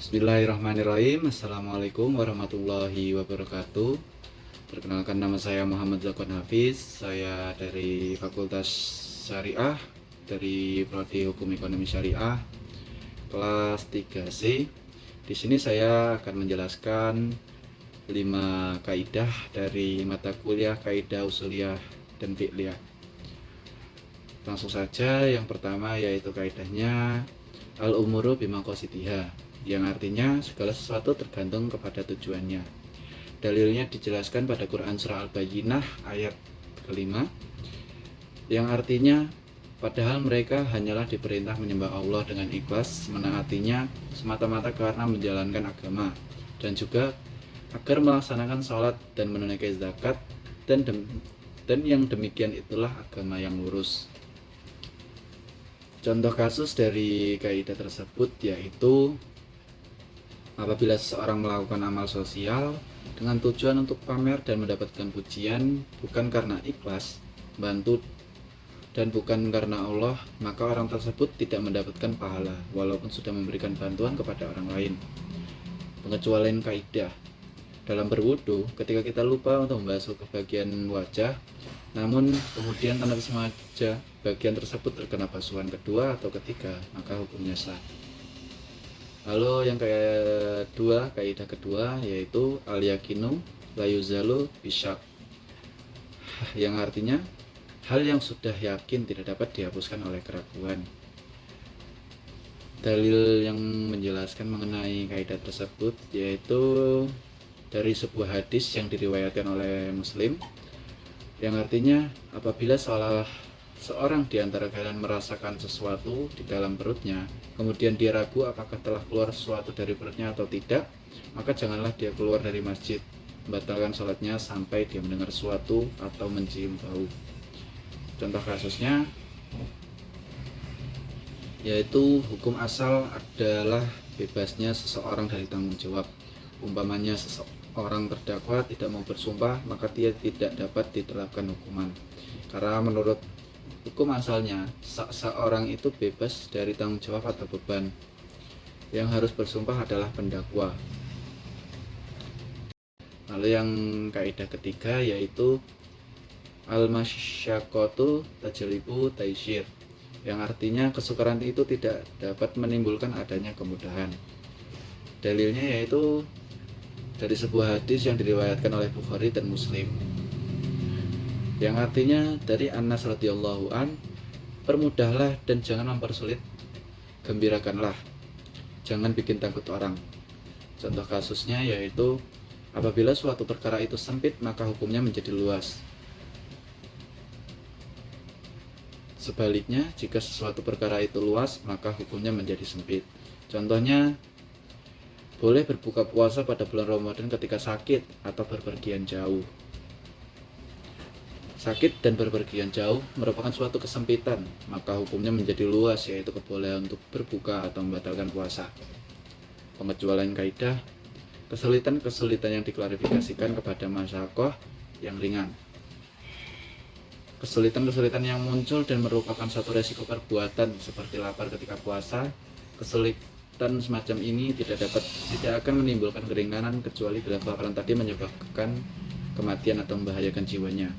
Bismillahirrahmanirrahim. Assalamualaikum warahmatullahi wabarakatuh. Perkenalkan, nama saya Muhammad Zakwan Hafiz. Saya dari Fakultas Syariah, dari Prodi Hukum Ekonomi Syariah, kelas 3C. Di sini saya akan menjelaskan 5 kaidah dari mata kuliah Kaidah Usuliyah dan Fiqhiyah. Langsung saja, yang pertama yaitu kaidahnya al-umuru bimaqasitiha, yang artinya segala sesuatu tergantung kepada tujuannya. Dalilnya dijelaskan pada Quran Surah Al-Bayyinah ayat kelima, yang artinya padahal mereka hanyalah diperintah menyembah Allah dengan ikhlas, menaatinya semata-mata karena menjalankan agama, dan juga agar melaksanakan sholat dan menunaikan zakat, dan yang demikian itulah agama yang lurus. Contoh kasus dari kaidah tersebut yaitu apabila seseorang melakukan amal sosial dengan tujuan untuk pamer dan mendapatkan pujian, bukan karena ikhlas, bantu, dan bukan karena Allah, maka orang tersebut tidak mendapatkan pahala walaupun sudah memberikan bantuan kepada orang lain. Pengecualian kaidah: dalam berwudu, ketika kita lupa untuk membasuh ke bagian wajah, namun kemudian tanpa sengaja bagian tersebut terkena basuhan kedua atau ketiga, maka hukumnya sah. Lalu yang kedua, kaidah kedua yaitu al-yakinu la yuzalu bisyak, yang artinya hal yang sudah yakin tidak dapat dihapuskan oleh keraguan. Dalil yang menjelaskan mengenai kaidah tersebut yaitu dari sebuah hadis yang diriwayatkan oleh Muslim, yang artinya apabila seorang di antara kalian merasakan sesuatu di dalam perutnya, kemudian dia ragu apakah telah keluar sesuatu dari perutnya atau tidak, maka janganlah dia keluar dari masjid, membatalkan sholatnya sampai dia mendengar sesuatu atau mencium bau. Contoh kasusnya yaitu hukum asal adalah bebasnya seseorang dari tanggung jawab. Umpamanya seseorang terdakwa tidak mau bersumpah, maka dia tidak dapat diterapkan hukuman, karena menurut hukum asalnya seseorang itu bebas dari tanggung jawab atau beban. Yang harus bersumpah adalah pendakwa. Lalu yang kaidah ketiga yaitu al-masyaqqatu tajlibu taisir, yang artinya kesukaran itu tidak dapat menimbulkan adanya kemudahan. Dalilnya yaitu dari sebuah hadis yang diriwayatkan oleh Bukhari dan Muslim, yang artinya dari Anas radhiyallahu an, permudahlah dan jangan mempersulit, gembirakanlah, jangan bikin takut orang. Contoh kasusnya yaitu apabila suatu perkara itu sempit, maka hukumnya menjadi luas. Sebaliknya, jika sesuatu perkara itu luas, maka hukumnya menjadi sempit. Contohnya, boleh berbuka puasa pada bulan Ramadan ketika sakit atau berpergian jauh. Sakit dan berpergian jauh merupakan suatu kesempitan, maka hukumnya menjadi luas, yaitu kebolehan untuk berbuka atau membatalkan puasa. Pengecualian kaidah: kesulitan-kesulitan yang diklarifikasikan kepada masyaqqah yang ringan. Kesulitan-kesulitan yang muncul dan merupakan satu resiko perbuatan seperti lapar ketika puasa, kesulitan semacam ini tidak akan menimbulkan keringanan kecuali bila kelaparan tadi menyebabkan kematian atau membahayakan jiwanya.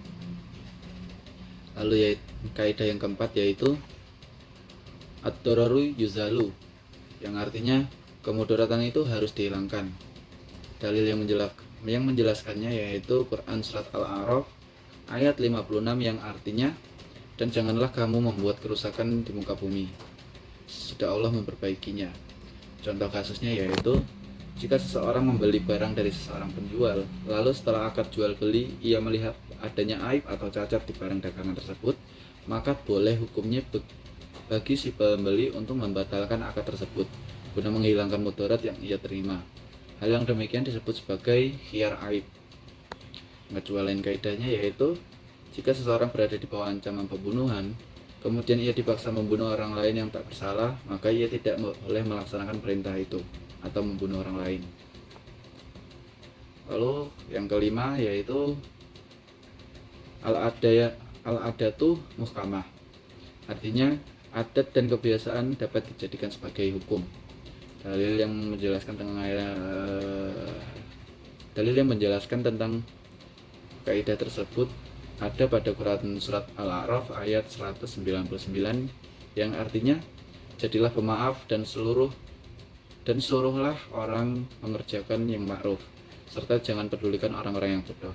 Lalu kaidah yang keempat yaitu ad-dararu yuzalu, yang artinya kemudaratan itu harus dihilangkan. Dalil yang menjelaskannya yaitu Quran Surat Al-A'raf ayat 56, yang artinya dan janganlah kamu membuat kerusakan di muka bumi, sudah Allah memperbaikinya. Contoh kasusnya yaitu jika seseorang membeli barang dari seseorang penjual, lalu setelah akad jual beli ia melihat adanya aib atau cacat di barang dagangan tersebut, maka boleh hukumnya bagi si pembeli untuk membatalkan akad tersebut guna menghilangkan mudarat yang ia terima. Hal yang demikian disebut sebagai khiyar aib. Pengecualian kaidahnya yaitu jika seseorang berada di bawah ancaman pembunuhan, kemudian ia dipaksa membunuh orang lain yang tak bersalah, maka ia tidak boleh melaksanakan perintah itu atau membunuh orang lain. Lalu yang kelima yaitu al-adatu muhkamah, artinya adat dan kebiasaan dapat dijadikan sebagai hukum. Dalil yang menjelaskan tentang kaidah tersebut ada pada Quran surat Al-A'raf ayat 199 yang artinya, jadilah pemaaf dan suruhlah orang mengerjakan yang ma'ruf, serta jangan pedulikan orang-orang yang bodoh.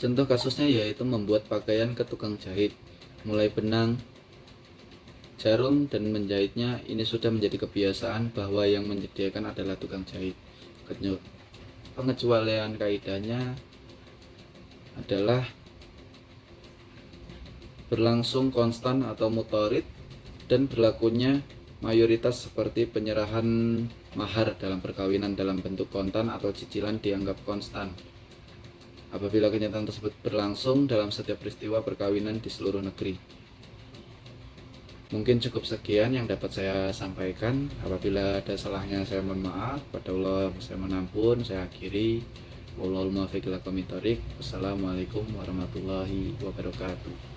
Contoh kasusnya yaitu membuat pakaian ke tukang jahit, mulai benang, jarum, dan menjahitnya. Ini sudah menjadi kebiasaan bahwa yang menyediakan adalah tukang jahit. Pengecualian kaidahnya adalah berlangsung konstan atau mutorid dan berlakunya mayoritas seperti penyerahan mahar dalam perkawinan dalam bentuk kontan atau cicilan dianggap konstan apabila kenyataan tersebut berlangsung dalam setiap peristiwa perkawinan di seluruh negeri. Mungkin cukup sekian yang dapat saya sampaikan. Apabila ada salahnya saya mohon maaf. Pada Allah saya mohon ampun. Saya akhiri. Wallahul muwaffiq ila aqwamit thoriq. Wassalamualaikum warahmatullahi wabarakatuh.